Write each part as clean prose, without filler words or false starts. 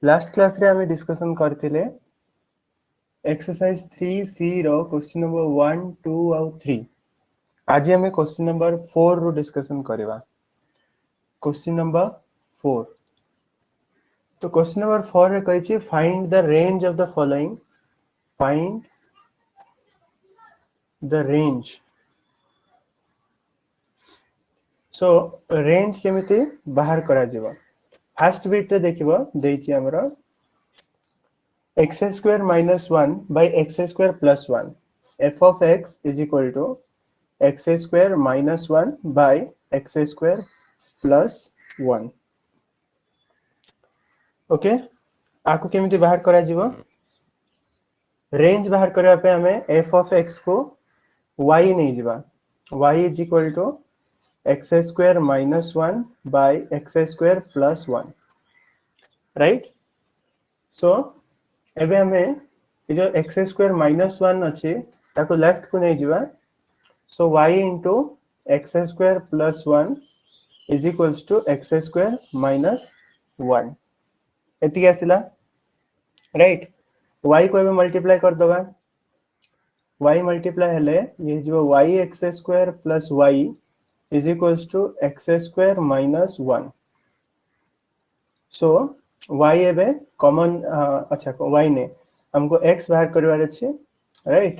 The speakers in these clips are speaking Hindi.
लास्ट क्लास रे हमें डिस्कशन करथिले एक्सरसाइज 3C रो क्वेश्चन नंबर 1 2 और 3। आज हमें क्वेश्चन नंबर 4 रो डिस्कशन करबा। Question number 4। तो क्वेश्चन नंबर 4 रे कहै छी find the range of the following. Find the range. So range केमिति बाहर करा जीवा। फर्स्ट बिट रे देखिबो देछि हमरा x square minus 1 by x square plus 1 f of x is equal to x square minus 1 by x square plus 1। Okay आको केमिति बाहर करा जीवो। रेंज बाहर करबा पे हमें f of x को y नहीं जीवा। y is equal to x square minus 1 by x square plus 1 right. So एबे हमें ये जो x square minus 1 अच्छे ताको लेफ्ट को नहीं जीवा। So y into x square plus 1 is equals to x square minus 1 एति आसिला राइट। y को एबे मल्टीप्लाई कर दबा। y मल्टीप्लाई हेले ये जो y x square plus y is equals to x square minus 1। So y एबे कॉमन अच्छा y ने हमको x बाहर करबार अछि राइट।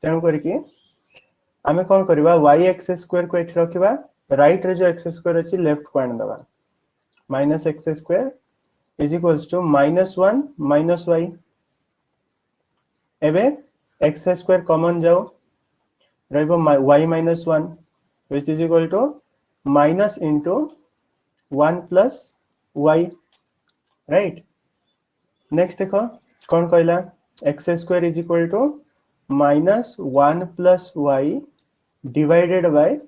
तेनु करके आमे कोन करबा y x स्क्वायर को एठी रखिबा। राइट रे जो x स्क्वायर अछि लेफ्ट को आन दबा। Minus x square is equals to minus 1 minus y। एबे x स्क्वायर कॉमन जाओ रहबो y minus 1 which is equal to minus into 1 plus y right. Next देखो कोन कहला x square is equal to minus 1 plus y divided by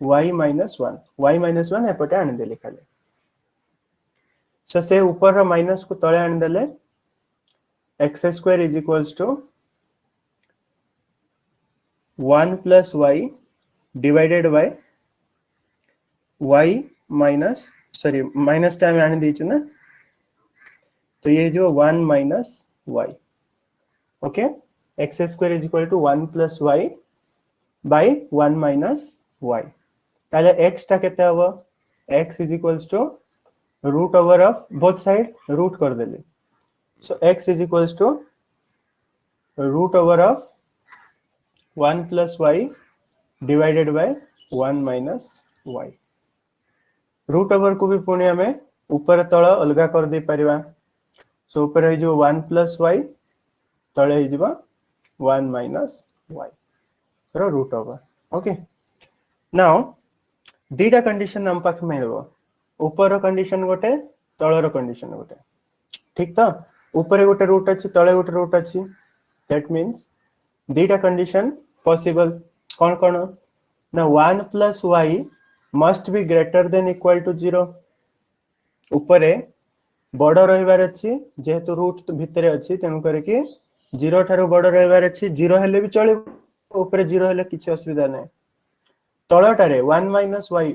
y minus 1। y minus 1 एपटे आन देले खाली। सो से ऊपर रो माइनस को तळे आन देले x square is equals to 1 plus y divided by y minus sorry minus time आने दीजिए ना। तो ये जो 1 minus y okay x square is equal to 1 plus y by 1 minus y। ताले x टा केते हबो x is equals to root over of both side root कर देले। So x is equals to root over of 1 plus y divided bye 1 minus y। Root over को भी पुणी हमें ऊपर तळ अलगा कर दे परिबा। सो ऊपर है जो 1 प्लस y तळे है जिबा 1 माइनस y रो रूट ओवर। ओके नाउ दीटा कंडीशन हम पाख मिलबो। ऊपर रो कंडीशन गोटे तळ रो कंडीशन गोटे ठीक तो। ऊपर गोटे रूट अछि तळे गोटे रूट अछि दैट मींस दीटा कंडीशन पॉसिबल कोन कोन ना 1 plus y must be greater than equal to 0। ऊपर बड़ रहिबार अछि जेहेतु रूट भितरे अछि तेनु करे कि 0 थारो बड़ रहिबार अछि। 0 हेले भी चलिबो ऊपर 0 हेले किछि असुविधा नै। तळटारे 1 माइनस y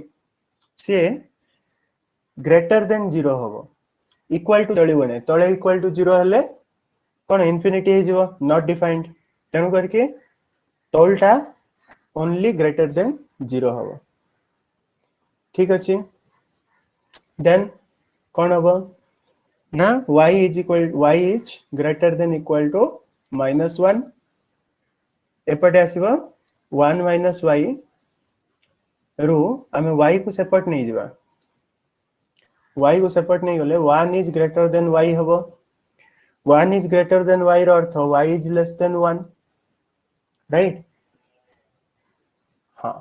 से ग्रेटर देन 0 होबो इक्वल टू चलिबो नै। तळे इक्वल टू 0 हेले कोन इंफिनिटी हे जिवो नॉट डिफाइंड। तेनु करके तळटा ओनली ग्रेटर देन 0 होबो ठीक अछि। देन कोन होबो ना y is greater than equal to minus 1 एपटे आसीबो 1 माइनस y रु आमे y को सेपरेट नहीं जिबा। y को सेपरेट नहीं गले 1 इज ग्रेटर देन y होबो। 1 इज ग्रेटर देन y रो अर्थ y is less than 1 right. हां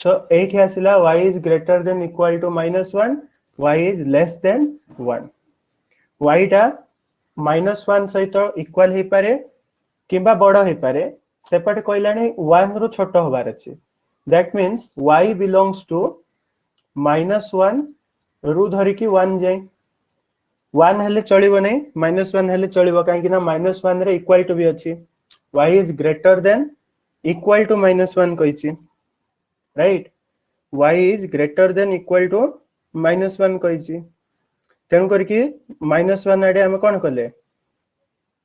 सो एठी आसिला y is greater than equal to minus 1 y is less than 1। y टा माइनस 1 सहित इक्वल हे पारे किबा बड़ हे पारे सेपट कहलानी 1 रो छोट होबार अछि। That means y belongs to minus 1 रु धरि की 1 जाय। 1 हेले चलिबो नै माइनस 1 हेले चलिबो काहे कि ना माइनस 1 रे इक्वल टू भी अछि। y is greater than equal to minus 1 कहिछि right. y is greater than equal to minus 1 कहिछि तेणु करके -1 आड़े आम कौन कले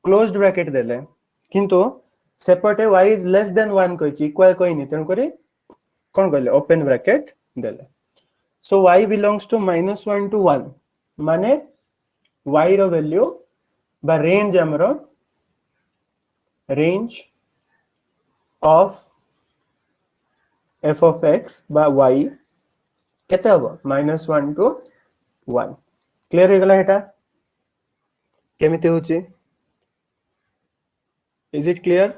क्लोज्ड ब्रैकेट देले किंतु सेपटे y इज लेस देन 1 कहिछि इक्वल कहिनी तेणु करी कौन कले ओपन ब्रैकेट देले so y belongs to -1 to 1 माने y रो वैल्यू बा रेंज हमरो range of f of x बा y केते हबो -1 टू 1 क्लियर हो गला हेटा केमिते होची is it clear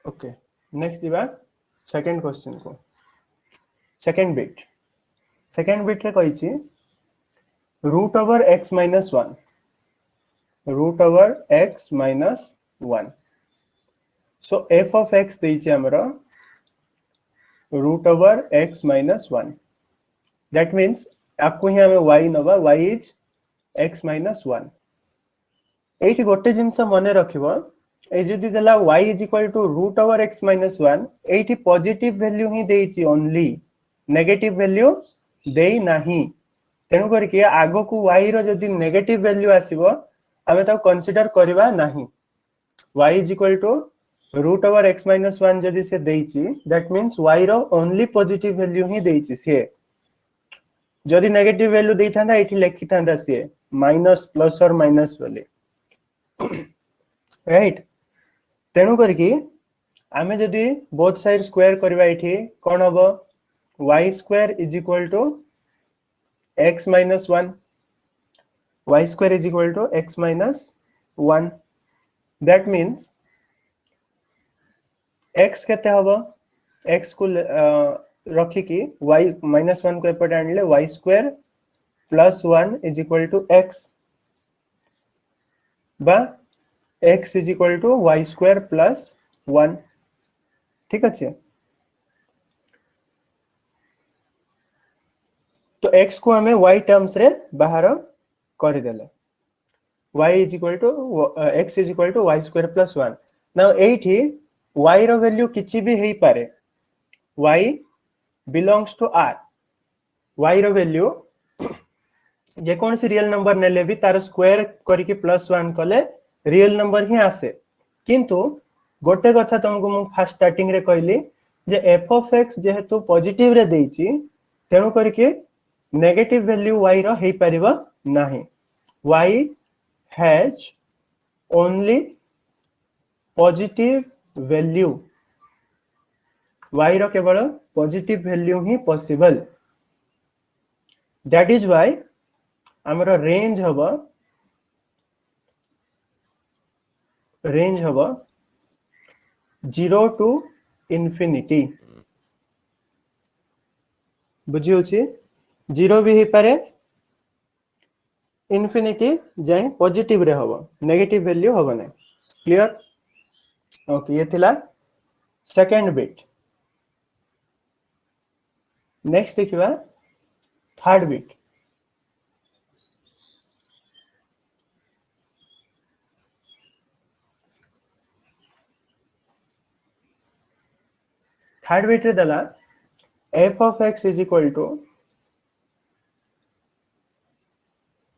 okay next दिबा सेकंड क्वेश्चन को सेकंड बिट रे कहिछि root over x minus 1 root over x minus 1 so f of x देछि हमरो root over x minus 1 that means आपको ही हमें y नबा y इज x minus 1 एठी गोटे जिंस मने रखिबो ए जदि देला y is equal to root over x minus 1 एठी पॉजिटिव वैल्यू ही देछि ओनली नेगेटिव वैल्यू देई नाही तेणु करके आगो को y रो जदि नेगेटिव वैल्यू आसीबो हमें ता कंसीडर करबा नाही y is equal to root over x minus 1 जदि से देछि दैट मींस y रो ओनली पॉजिटिव वैल्यू ही देछि से जदि नेगेटिव वैल्यू देइथांदा एठी लेखि थांदा से माइनस प्लस और माइनस वाले राइट तेणु करके आमे जदि बोथ साइड स्क्वायर करबा एठी कोन हबो y square is equal to x minus 1 y square is equal to x minus 1 that means x केते हबो x को रखी की y minus 1 को एपटे आनले y square plus 1 is equal to x बा x is equal to y square plus 1 ठीक আছে तो x को हमें y टर्म्स रे बाहर कर देले y is equal to x is equal to y square plus 1 now एठी y रो वैल्यू किछि भी हेई पारे y belongs to r y रो वैल्यू जे कोन से रियल नंबर नेले भी तार स्क्वायर करी के +1 कले रियल नंबर ही आसे किंतु गोटे कथा तुमको मु फर्स्ट स्टार्टिंग रे कहली जे f of x जेहेतु पॉजिटिव रे देछि तेनु करके नेगेटिव वैल्यू y रो हेई परिबा नाही y has only positive value y रो केवल positive value he possible that is why हमरो रेंज हबो 0 टू इंफिनिटी बुझियो छी 0 भी ही पारे इंफिनिटी जाय पॉजिटिव रे हबो नेगेटिव वैल्यू हबो नै क्लियर ओके ये थिला सेकंड बिट नेक्स्ट देखिबा थर्ड बिट थर्ड बिट रे दला f of x is equal to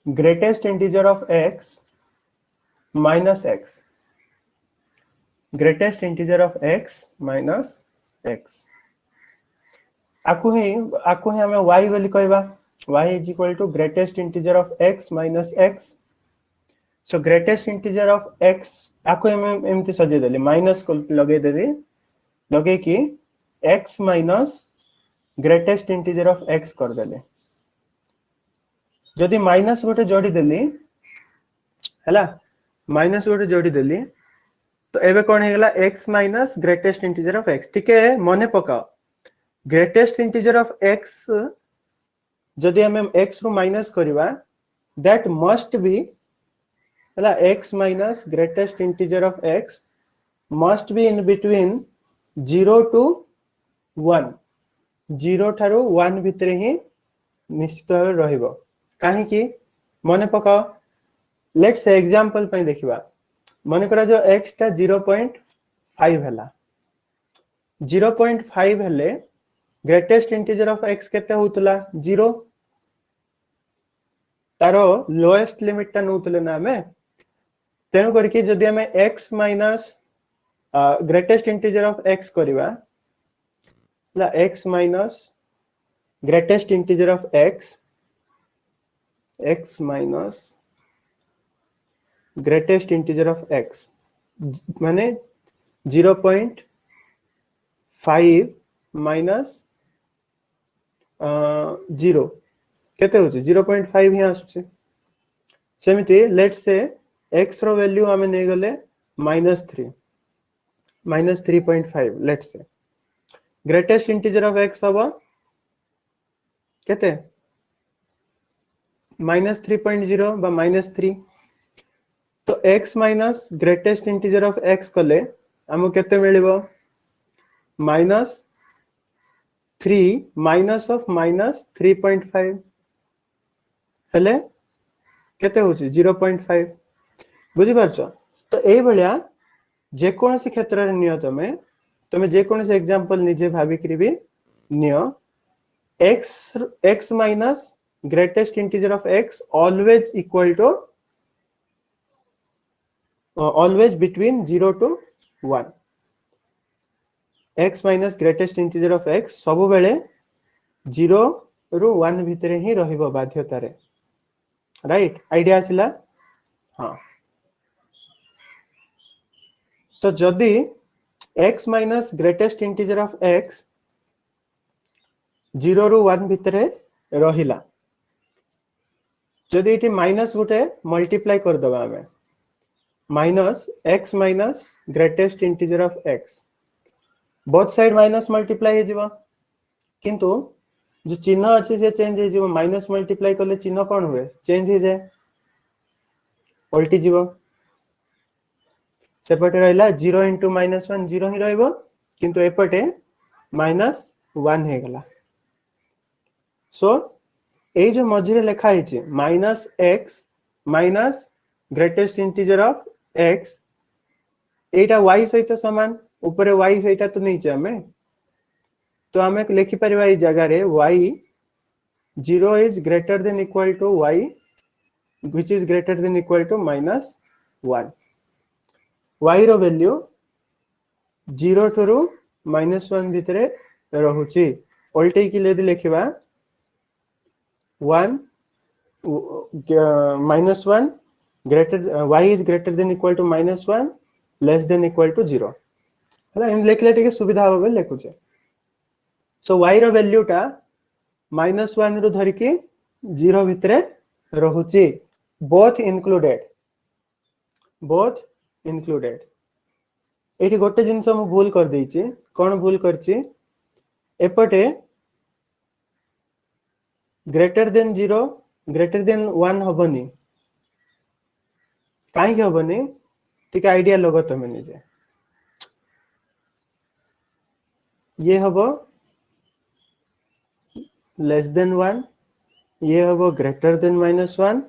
greatest integer of x minus x greatest integer of x minus x आकु ही हमें y वाली कहबा y is equal to greatest integer of x minus x so greatest integer of x आकु हम एमती सजे देली माइनस को लगे देबी लगे कि x minus greatest integer of x कर देले जदि माइनस गोटे जोड़ी देली हैला माइनस गोटे जोड़ी देली तो एबे कोन हेगला x minus greatest integer of x ठीक है मने पकाओ greatest integer of x जदि हम x रो माइनस करबा that must be हैला x minus greatest integer of x must be in between 0 to 1 0 थारो 1 भितरे ही निश्चित भाव रहिबो काहे कि मने पकाओ लेट्स से एग्जांपल पे देखिबा मने करा जो x ता 0.5 5 हला 0.5 हेले ग्रेटेस्ट इंटीजर ऑफ x केते होतला 0 तारो लोएस्ट लिमिट ता नउतले ना हमें तेनु करके जदि हमें x minus greatest integer of x करबा ला x minus greatest integer of x minus greatest integer of x माने 0.5 माइनस 0 केते होचे 0.5 ही आसुचे सेमिति लेट्स से x रो वैल्यू हमें नै गले -3 -3.5 let's say greatest integer of x हबो केते -3.0 बा -3 तो x minus greatest integer of x कले हमो केते मिलिबो -3 माइनस ऑफ -3.5 हेले केते होची 0.5 बुझी पारछो तो एई भलिया जे कोनसी क्षेत्र रे नियो तमे जे कोनसी एग्जांपल निजे भाबी करिबी नियो x minus greatest integer of x always equal to always between 0 to 1 x minus greatest integer of x सब बेले 0 रु 1 भितरे ही रहिबो बाध्यता रे राइट आइडिया आसिला हां तो जदी x minus greatest integer of x 0 रु 1 भितरे रहिला जदी इटी माइनस गुटे मल्टीप्लाई कर दबा हमें minus x minus greatest integer of x both side minus multiply हे जीवा किंतु जो चिन्ह अछि से चेंज हे जीवा माइनस मल्टीप्लाई करले चिन्ह कोन हुए चेंज हे जाय उल्टी जीवा सेपटे रहला 0 * -1 0 ही रहइबो किंतु एपटे -1 हे गला सो ए जो मझिरे लिखा हिचे -x minus greatest integer of x Etah y सहित समान ऊपर y सहित तो नहीं हमें तो हमें लिखि परिबा ई जगह रे y 0 is greater than equal to y which is greater than equal to -1 y रो वैल्यू 0 टू -1 भितरे रहुची उल्टे की लेदि लिखिबा 1 -1 greater y is greater than equal to -1 less than equal to 0 हला इन लेखले टिके सुविधा होबे लेखुचे सो y रो वैल्यू टा -1 रु धरि के 0 भितरे रहुची बोथ इंक्लूडेड एठी गोटे जिंस हम भूल कर देइची कोन भूल करची एपटे ग्रेटर देन 0 ग्रेटर देन 1 हबनी काई के हबनी ठीक आइडिया लगो तमे निजे ये हबो लेस देन 1 ये हबो ग्रेटर देन -1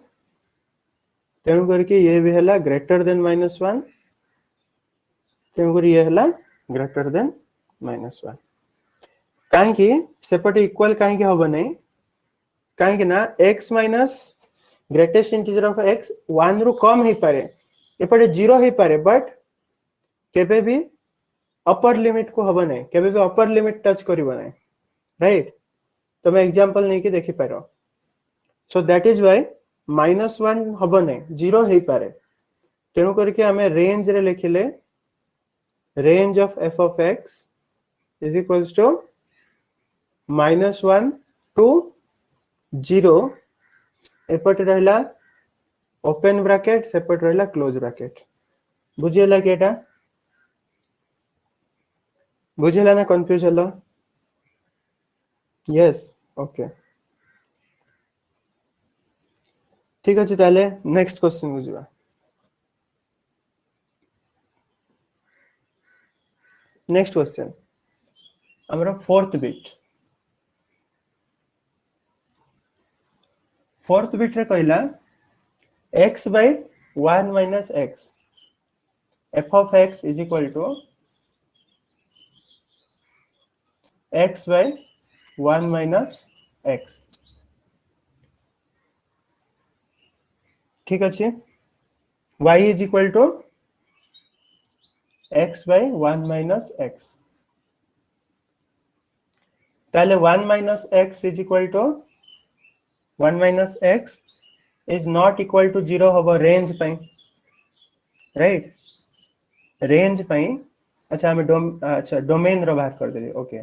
तेनु करके ये भी हला ग्रेटर देन -1 तेनु कर ये हला ग्रेटर देन -1 काई की सेपटे इक्वल काई के हबो नै काई के ना x minus greatest integer of x 1 रु कम ही पारे एपटे 0 ही पारे बट केबे भी अपर लिमिट को हबो नै केबे भी अपर लिमिट टच करिवो नै राइट तो मैं एग्जांपल नै के देखि पारो सो दैट इज व्हाई -1 हबो नै 0 ही पारे तेनु करके हमें रेंज रे लिखिले range of f of x is equals to -1 to 0 एपट रहला ओपन ब्रैकेट सेपट रहला क्लोज ब्रैकेट बुझियला केटा बुझियला ना कंफ्यूज हलो यस ओके ठीक अछि ताले नेक्स्ट क्वेश्चन बुझिबा नेक्स्ट क्वेश्चन हमरा फोर्थ बिट रे कहला x by 1 minus x f of x is equal to x by 1 minus x ठीक अच्छे y is equal to x by 1 minus x ताले 1 minus x is equal to 1 minus x is not equal to 0 होगा range पे right range पे अच्छा हमें अच्छा डोमेन रो बाहर कर देली ओके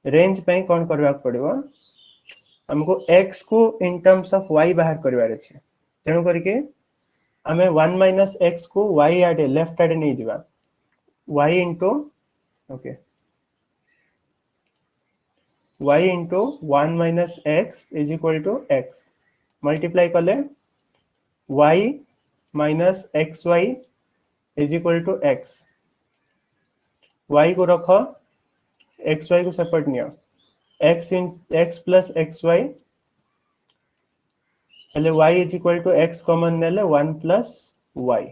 रेंज पे कौन करबा पड़िबो हमको x को इन टर्म्स ऑफ y बाहर करबार अछि तेनु करके हमें 1 minus x को y आडे लेफ्ट आडे नहीं जीवा y into okay y into 1 minus x is equal to x multiply कले y minus xy is equal to x y को रखो xy को separate neo x in x plus xy हेले y is equal to x common नेले 1 plus y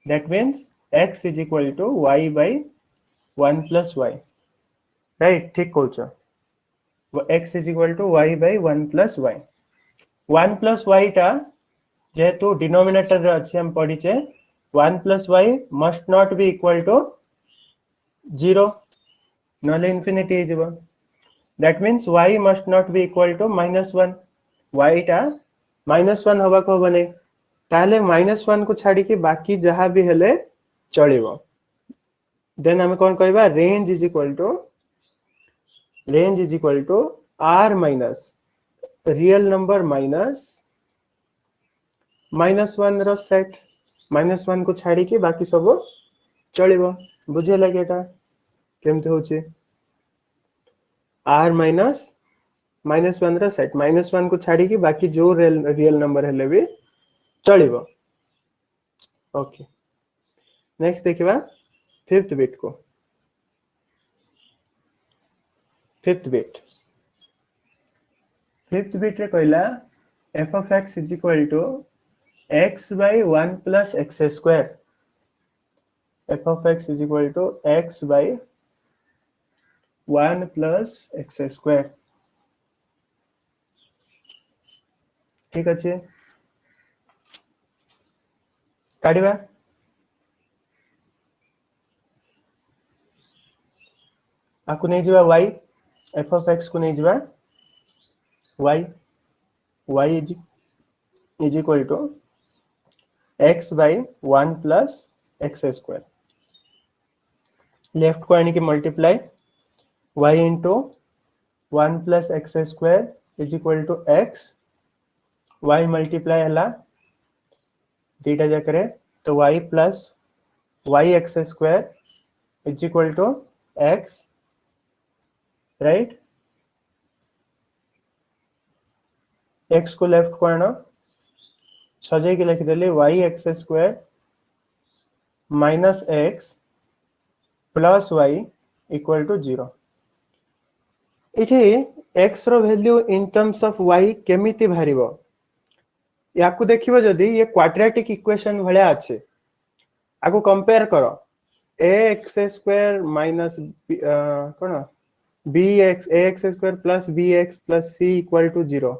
that means x is equal to y by 1 plus y right ठीक कहूछ x is equal to y by 1 plus y 1 plus y टा जेहेतु डिनोमिनेटर रे अछि हम पढिचे 1 plus y must not be equal to 0 नले infinity हे जबो that means y must not be equal to minus 1 y टा minus 1 हवा को बने ताले minus 1 को छाड़ी के बाकी जहां भी हेले चलिबो देन हम कोन कहबा range is equal to r minus real number minus minus 1 row set minus 1 को छाड़ी के बाकी सब चलिबो बुझे लागेटा केमते होचे r minus minus 1 रो सेट minus 1 को छाड़ी के बाकी जो रियल नंबर हेले भी चलिबो ओके नेक्स्ट देखिबा फिफ्थ बिट को फिफ्थ बिट रे कहला f of x is equal to x by 1 plus x square f of x is equal to x by 1 plus x square ठीक अच्छे काढ़िबा आकु नहीं जीवा y f of x को नहीं जीवा y is equal to x by 1 plus x square left को आने की multiply y into 1 plus x square is equal to x y multiply हला दीटा जाकरे तो y plus y x square is equal to x right x को लेफ्ट को आना सजे के लिख देले y x square minus x plus y equal to 0 इठी x रो value in terms of y केमिति भारिबो याकू देखिबो जदी ये क्वाड्रेटिक इक्वेशन भले आछे आकू कंपेयर करो ax square minus cone ax square plus bx plus c equal to 0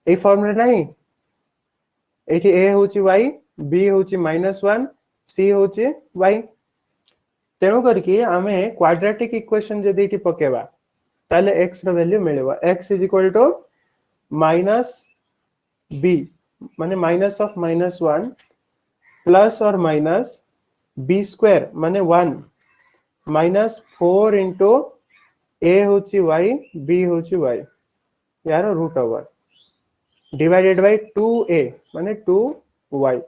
A form रे नहीं एठी a होची y b होची -1 c होची y तेनो करके आमे क्वाड्रेटिक इक्वेशन जदी एठी पकेबा ताले x रो वैल्यू मिलेबा x is equal to minus b माने minus of -1 plus or minus b square माने 1 minus 4 into a होची y b होची y यार root over divided by 2a माने 2y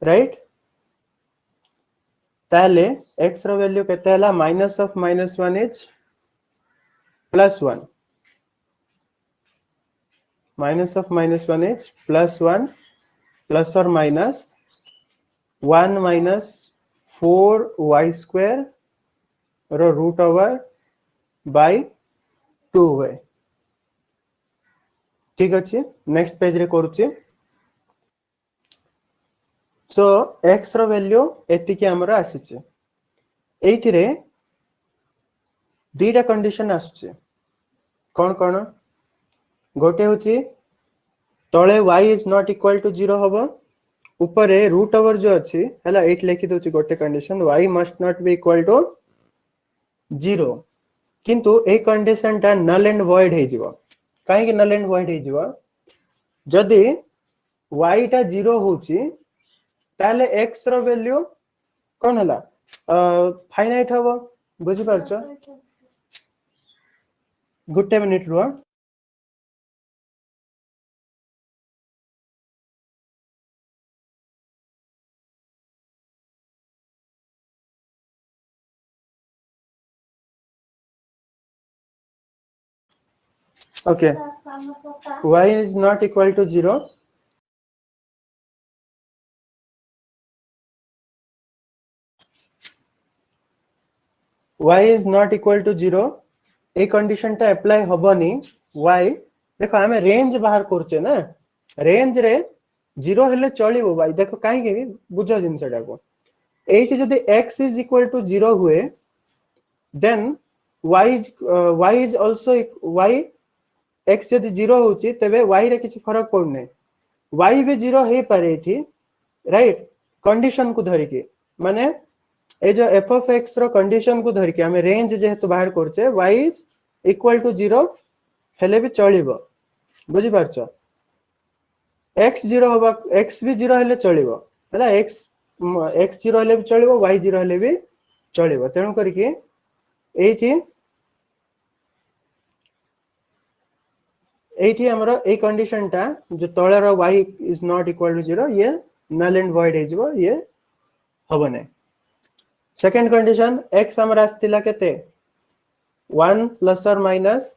right ताले x रो वैल्यू केते हला minus of -1 is +1 minus of -1 is +1 plus or minus 1 minus 4y square रो रूट ओवर by 2y ठीक अछि नेक्स्ट पेज रे करूची सो x रो वैल्यू एति के हमरा आसीचे एथि रे दीटा कंडीशन आसुचे कौन कौन गोटे होची तळे y is not equal to 0 हबो ऊपर रूट ओवर जो अच्छी है एट लिखि दूची गोटे condition y must not be equal to 0 किंतु ए कंडीशन टा नल एंड वॉइड हे जिवो काहे कि नल एंड वॉइड हे जिवो जदी y टा 0 होची ताले x रो वैल्यू कौन हला फाइनाइट हबो बुझि पारछो गुटे मिनिट रुआ okay y is not equal to 0 y is not equal to 0 a condition टा अप्लाई हबनी y देखो हमें रेंज बाहर करछे ना रेंज रे 0 हेले चलिबो भाई देखो काहे कि बुझो जिनसटा को एठी जदी x is equal to 0 हुए then y is also y x जदी 0 होची तबे y रे किछि फरक पड़ने y भी 0 हे पारे एठी राइट कंडीशन को धरि के माने ए जो f of x रो कंडीशन को धरि के हमें रेंज जेहेतु बाहर करछे y is equal to 0 हेले भी चलिबो बुझि पारछो x 0 होबा x भी 0 हेले चलिबो हला x 0 हेले भी चलिबो y 0 हेले भी चलिबो तेनु करी के एठी एठी हमरो ए कंडीशन टा जो तळे रो y is not equal to 0 ये null and void हे जिवो ये हबने सेकंड कंडीशन x हमरा आस्तिला केते 1 प्लस और minus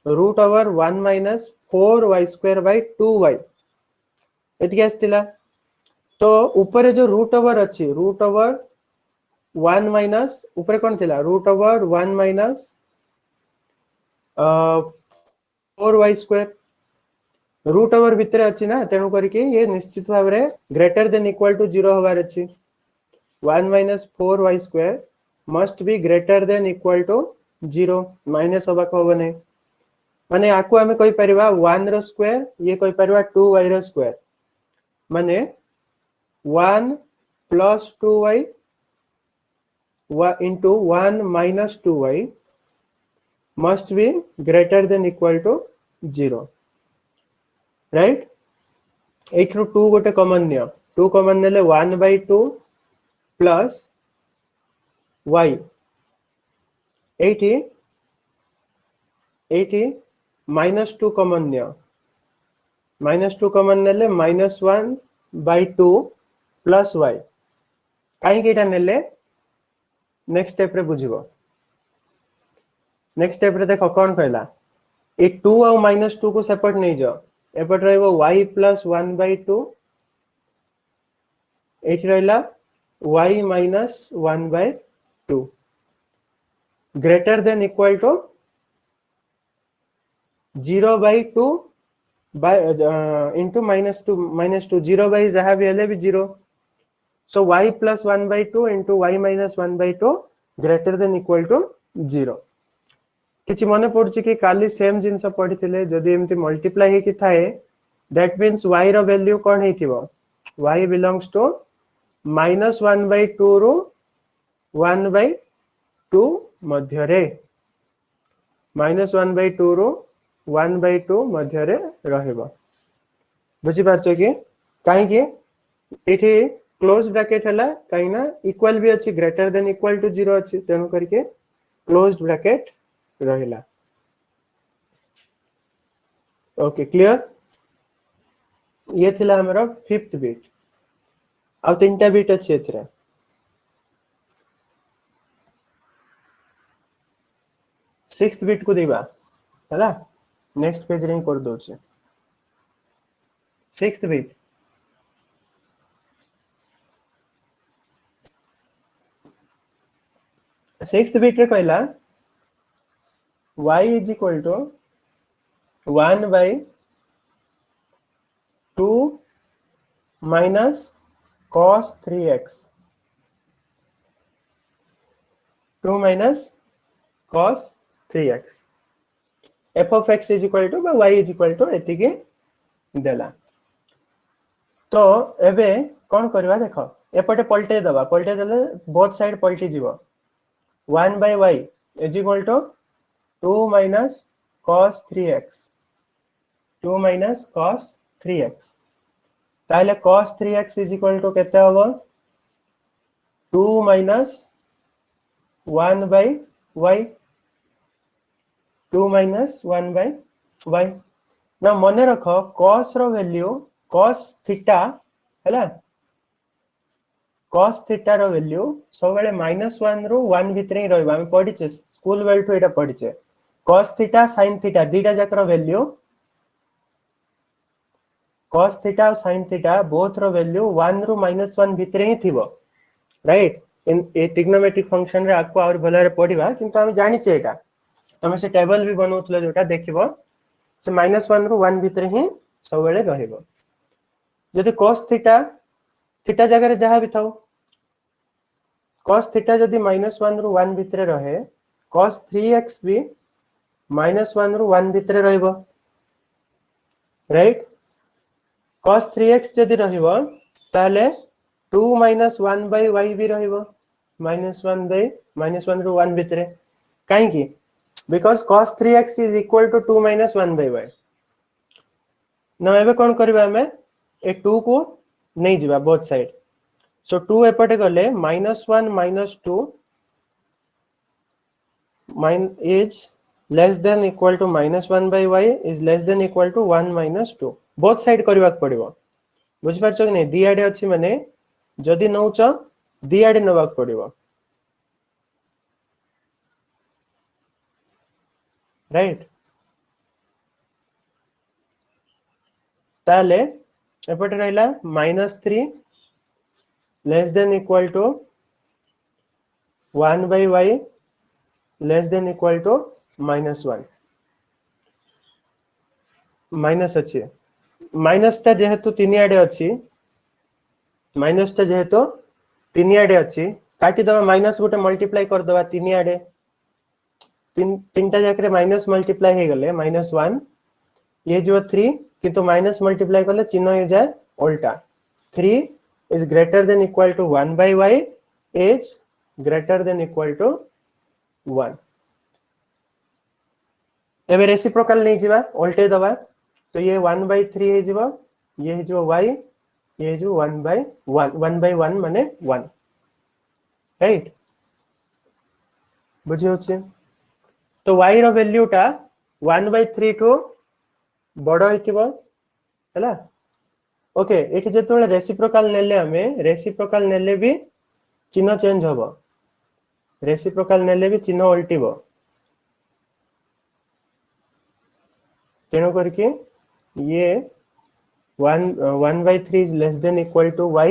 root over 1 minus 4y square by 2y एतिके आस्तिला तो ऊपर जो रूट ओवर अछि रूट ओवर 1 माइनस ऊपर कोन थिला root over 1 minus 4y square root over भितर अछि ना तेनु करी के ये निश्चित भाव रे ग्रेटर देन इक्वल टू 0 होबार अछि 1 minus 4y square must be greater than equal to 0 minus होबा को बने माने आकु हमें कोइ परिबा 1 रो स्क्वायर ये कोइ परिबा 2y रो स्क्वायर माने 1 plus 2y into 1 minus 2y must be greater than equal to 0 right 8 रो 2 गोटे कॉमन नियो 2 कॉमन नेले 1 by 2 plus y 80 minus 2 common neo minus 2 common नेले minus 1 by 2 plus y काई केटा नेले नेक्स्ट स्टेप रे बुझिबो नेक्स्ट स्टेप रे देखो कोन कहला ए 2 और minus 2 को सेपरेट नहीं जाओ एपट रहबो y plus 1 by 2 एठी रहला y minus 1 by 2 greater than equal to 0 by 2 by into minus 2 0 by जहाँ भी हले भी 0 so y plus 1 by 2 into y minus 1 by 2 greater than equal to 0 किछि मने पड़छि कि काली सेम जिंस पढ़िथिले जदी एमति मल्टीप्लाई हे कि थाए दैट मींस y रो वैल्यू कोन हेतिबो y belongs to minus 1 by 2 रो 1 by 2 मध्य रे minus 1 by 2 रो 1 by 2 मध्य रे रहबो बुझि पारछो कि काहे कि एठी क्लोज ब्रैकेट हला काहे ना इक्वल भी अछि ग्रेटर देन इक्वल टू 0 अछि तेनु करके क्लोज्ड ब्रैकेट रहिला ओके क्लियर ये थिला हमरा फिफ्थ बिट आ तीनटा बिट अछि एथरे सिक्स्थ बिट को देबा हला नेक्स्ट पेज रे कर दो छे सिक्स्थ बिट सिक्स्थ बिट रे कहला y is equal to 1 by 2 minus cos 3x 2 minus cos 3x f of x is equal to y is equal to एतिके देला। तो एबे कौन करवा देख एपटे पलटे दबा, पलटे देले बोथ साइड पलटी जीवो 1 by y is equal to 2 minus cos 3x 2 minus cos 3x ताले cos 3x is equal to केते हबो 2 minus 1 by y 2 minus 1 by y ना मने रख cos रो वैल्यू cos थीटा हैला cos थीटा रो वैल्यू सब बेले -1 रो 1 भितर ही रहबा। हम पढिचे स्कूल बेल तो एटा पढिचे cos थीटा sin थीटा दीटा जाक रो वैल्यू cos थीटा और sin थीटा बोथ रो वैल्यू 1 रो -1 भितर ही थिबो राइट। इन ए ट्रिग्नोमेट्रिक फंक्शन रे आपको और भले रे पढिबा किंतु हम जानि छे एटा तमे से टेबल भी बनौतले जोटा देखिबो से -1 रो 1 भितर ही सब बेले रहइबो। यदि cos थीटा थीटा जगह रे जहां भी थाउ cos थीटा जदि -1 रो 1 भितर रहे cos 3x भी -1 रो 1 भितर रहइबो राइट। cos 3x जदि रहइबो ताले 2 minus 1 by y भी रहइबो -1 रो 1 भितर काहे की because cos 3x is equal to 2 minus 1 by y। ना एबे कोन करबा हमें ए 2 को नहीं जीवा बोथ साइड सो 2 एपटे गले -1 minus 2 is less than equal to -1 by y is less than equal to 1 minus 2 both side करबा पड़िबो बुझ पारछो कि नहीं दी आडे अछि माने जदि नउच दी आडे नबा पड़िबो राइट। ताले एपटे रहला -3 less than equal to 1 by y less than equal to -1 minus अछि माइनस ता जेहेतु तीन आडे अछि माइनस ता जेहेतु तीन आडे अछि काटी दबा माइनस गोटे मल्टीप्लाई कर दबा तीन आडे तीनटा जाकरे माइनस मल्टीप्लाई हे गले -1 ये जो 3 किंतु माइनस मल्टीप्लाई करले चिन्ह हो जाए उल्टा 3 is greater than equal to 1 by y is greater than equal to 1 एबे रेसिप्रोकल नहीं जीवा उल्टे दबा तो ये 1 by 3 है जीवा ये है जो y ये जो 1 by 1 माने 1 राइट बुझियो छे। तो y रो वैल्यू टा 1 by 3 टू बड़ होइतिबो हैला ओके एठी जेतोले रेसिप्रोकल नेले हमें रेसिप्रोकल नेले भी चिन्ह चेंज होबो रेसिप्रोकल नेले भी चिन्ह उल्टीबो तेनो करके ये 1 by 3 is less than equal to y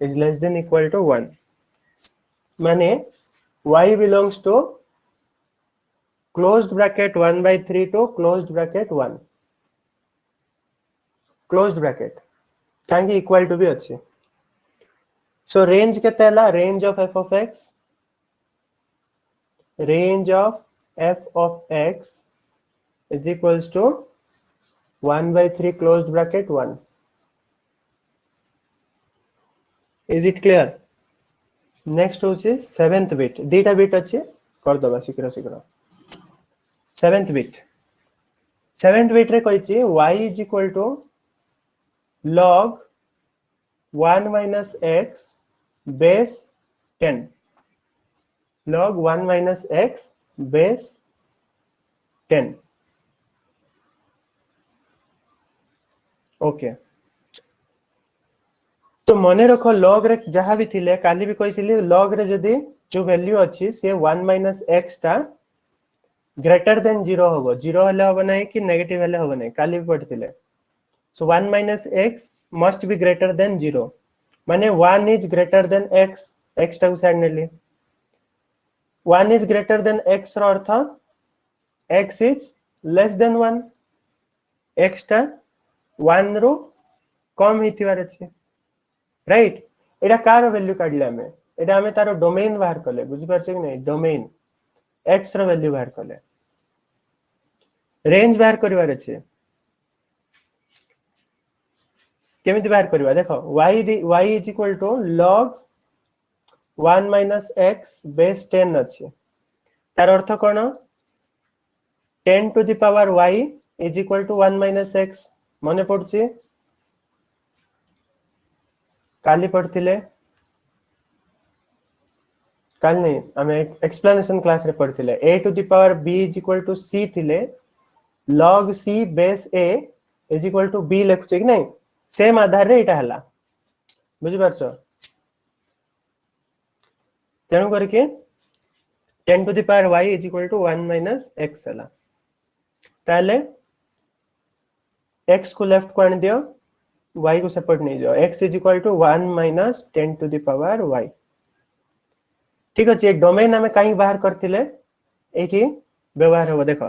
is less than equal to 1 माने y belongs to closed bracket 1 by 3 to closed bracket 1 closed bracket काहे इक्वल टू भी अच्छे सो रेंज केते हला range of f of x range of f of x is equals to 1 by 3 closed bracket 1 is it clear next होचे 7th bit दीटा बिट अच्छे कर दबा शीघ्र शीघ्र 7th bit रे कहिची y is equal to log 1 minus x base 10 log 1 minus x base 10 okay तो मने रखो log रे जहां भी थिले काली भी कहिथिले log रे जदी जो वैल्यू अछि से 1 minus x टा ग्रेटर देन 0 होबो 0 हले होबो नै कि नेगेटिव हले होबो नै काली भी पढथिले सो 1 minus x must be greater than 0 माने 1 is greater than x x टा साइड नेली 1 is greater than x रो अर्थ x is less than 1 x टा 1 रो कम हिथिवार अछि राइट एटा कार वैल्यू काढले हमें एटा हमें तारो डोमेन बाहर करले बुझि पारछे कि नै डोमेन x रो वैल्यू बाहर करले रेंज बाहर करिवार अछि केमिति बाहर करबा देखो y is equal to log 1 minus x base 10 अछि तार अर्थ कोन 10 to the power y is equal to 1 minus x मने पड़छि काली पढ़थिले काल नहीं हमें एक्सप्लेनेशन क्लास रे पढ़थिले a to the power b is equal to c थिले log c base a is equal to b लिखुचे कि नहीं सेम आधार रे इटा हला बुझि परछो तेनु करके 10 to the power y is equal to 1 minus x हला ताले x को लेफ्ट को आनी दियो y को सेपरेट नहीं जाओ x is equal to 1 minus 10 to the power y ठीक अछि डोमेन हमें काई बाहर करथिले एठी व्यवहार हो देखो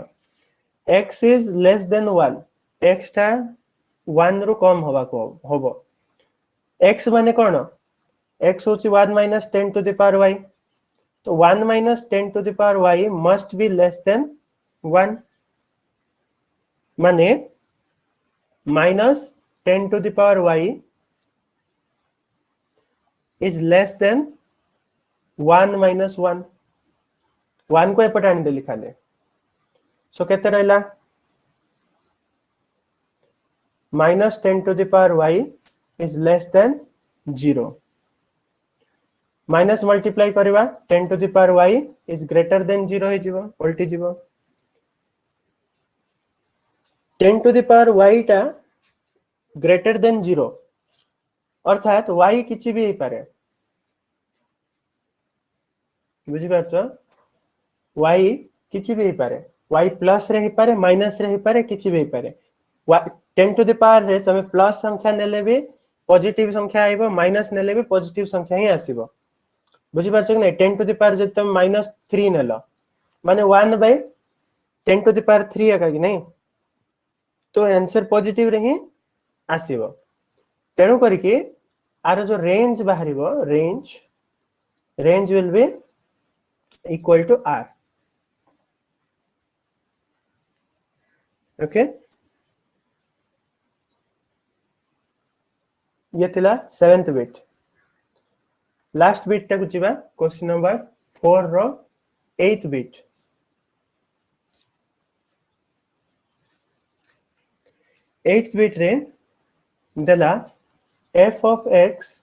x is less than 1 x टा 1 रो कम होबा को होबो x माने कोन x होची 1 minus 10 to the power y तो 1 minus 10 to the power y must be less than 1 माने minus 10 to the power y is less than 1 minus 1 1 को एपट आनी दे लिखा ले सो केते रहला minus 10 to the power y is less than 0 minus multiply करबा 10 to the power y is greater than 0 हे जीवो उल्टी जीवो 10 to the power y टा greater than 0 अर्थात y किछि भी हे पारे बुझि परछो y किछि भी हे पारे y प्लस रे हे पारे माइनस रे हे पारे किछि भी हे पारे 10 to the power रे तमे प्लस संख्या नेले भी पॉजिटिव संख्या आइबो माइनस नेले भी पॉजिटिव संख्या ही आसीबो बुझि परछो कि नहीं 10 to the power जे तमे -3 नेलो माने 1 by 10 to the power 3 आका कि नहीं तो आंसर पॉजिटिव रे ही आसीबो तेनु करके आरो जो रेंज बाहरिबो range will be equal to r okay ये थिला 7th बिट लास्ट बिट टाकु जिबा क्वेश्चन नंबर 4 रो 8th बिट 8th बिट रे देला f of x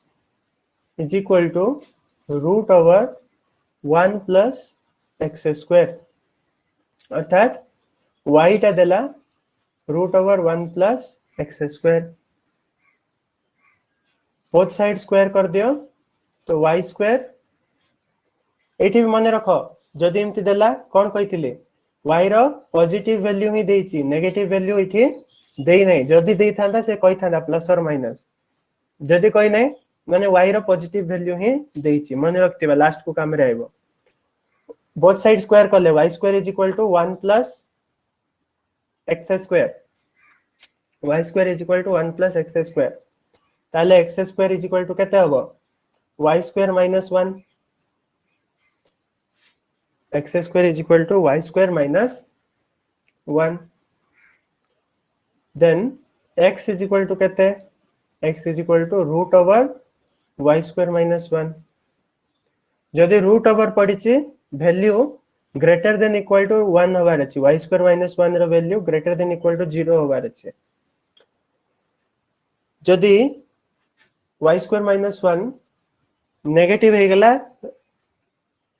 is equal to root over 1 plus x square अर्थात y टा देला root over 1 plus x square both side square कर दियो तो y स्क्वायर एठी भी मन रखो जदि एमति देला कोन कहिथिले y रो पॉजिटिव वैल्यू ही देछि नेगेटिव वैल्यू एठी देई नै जदि देई थांदा से कहि थांदा प्लस और माइनस जदि कहि नै माने y रो पॉजिटिव वैल्यू ही देछि मन रखतिबा लास्ट को काम रे आइबो बोथ साइड स्क्वायर करले y square is equal to 1 plus x square y square is equal to 1 plus x square ताले x square is equal to केते होबो y square minus 1 x square is equal to y square minus 1 then x is equal to केते x is equal to root over y square minus 1 जदि root over पडिछि value greater than equal to 1 होबार अछि y square minus 1 रो value greater than equal to 0 होबार अछि जदि y square minus 1 नेगेटिव हे गेला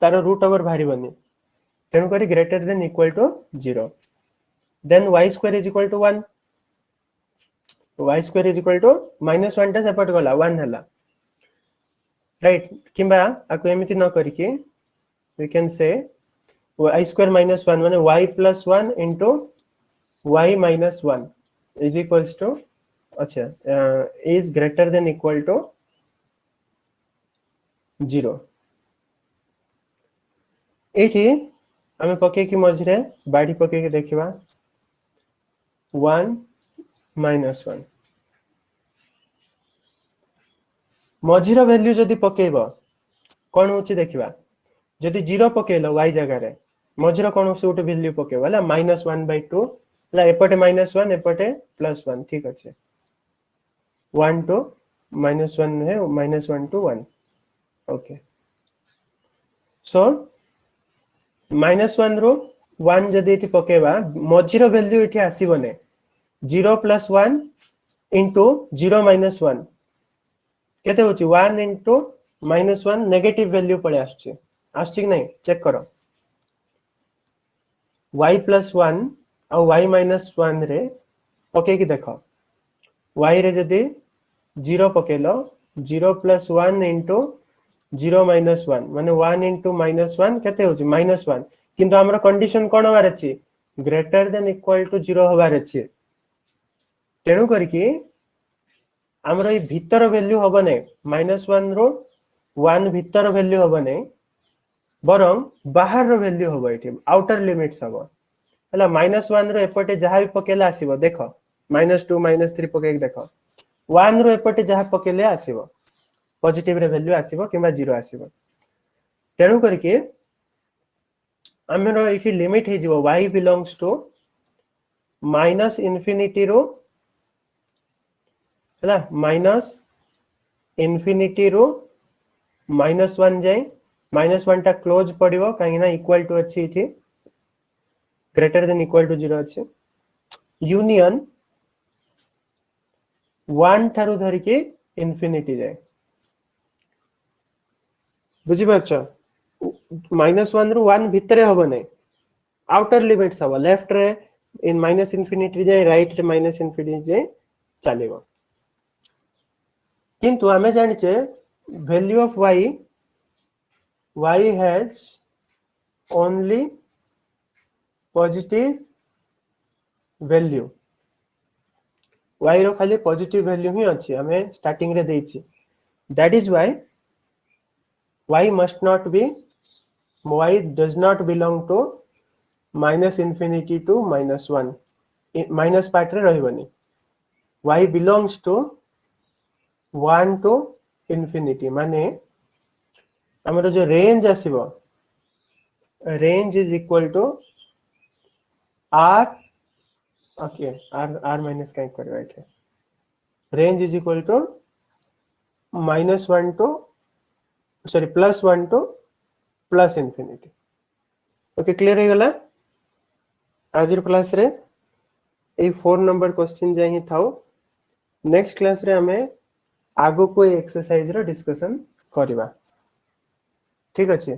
तारो रूट ओवर भारी बनी तेनु करी greater than equal to 0 then y square is equal to 1 y square is equal to minus 1 टा सेपरेट गला 1 हला राइट किबा आको एमिति न करी कि we can say y square minus 1 माने y plus 1 into y minus 1 is equals to अच्छा is greater than equal to 0 एठी हमें पके की मझरे बाडी पके के देखिबा 1 minus 1 मझिरा वैल्यू जदी पकेबो कोन होची देखिबा जदि 0 पकेलो y जगह रे मझिरा कोन होसी उटे वैल्यू पकेबो हला -1/2 ला एपटे -1 एपटे +1 ठीक अच्छे 1 to -1 है -1 to 1 ओके सो -1 रो 1 जदि एठी पकेबा मझिरो वैल्यू एठी आसीबने 0 + 1 into 0 - 1 केते होची 1 into -1 नेगेटिव वैल्यू पळे आछी कि नहीं चेक करो y + 1 और y - 1 रे पके कि देखो y रे जदि 0 पकेलो 0 + 1 into 0 - 1 माने 1 into -1 केते होची -1 किंतु हमर कंडीशन कोन हबार अछि ग्रेटर देन इक्वल टू 0 हबार अछि तेनु करके हमर ए भीतर वैल्यू हबो नै -1 रो 1 भीतर वैल्यू हबो नै बरम बाहर रो वैल्यू हबो एठी आउटर लिमिट्स हबो हला -1 रो एपटे जहा भी पकेला आसीबो देखो -2 -3 पके देखो 1 रो एपटे जहा पकेले आसीबो पॉजिटिव रे वैल्यू आसीबो किबा 0 आसीबो तेनु करके हमरो एठी लिमिट हे जिवो y बिलोंग्स टू -∞ रो हला -∞ रो -1 जाय -1 टा क्लोज पडिवो काहे ना इक्वल टू अछि इठी ग्रेटर देन इक्वल टू 0 अछि यूनियन 1 थारु धरि के इन्फिनिटी जाय बुझी परछ -1 रु 1 भितरे हबो नै आउटर लिमिट्स हबो लेफ्ट रे इन -∞ जाय राइट रे -∞ जाय चलेबो किंतु हमें जानिचे value of y has only positive value y रो खाली पॉजिटिव वैल्यू ही अछि हमें स्टार्टिंग रे देछि that is why y must not be y does not belong to -∞ to -1 minus part रे रहबनी y belongs to 1 to infinity माने हमरो जो रेंज आसीबो range is equal to r okay r minus काय करबा एठे range is equal to -1 to sorry +1 to +∞ okay clear हे गला आज क्लास रे ए 4 नंबर क्वेश्चन जाय ही थाओ नेक्स्ट क्लास रे हमें आगो को एक्सरसाइज रो डिस्कशन करबा ठीक अछि।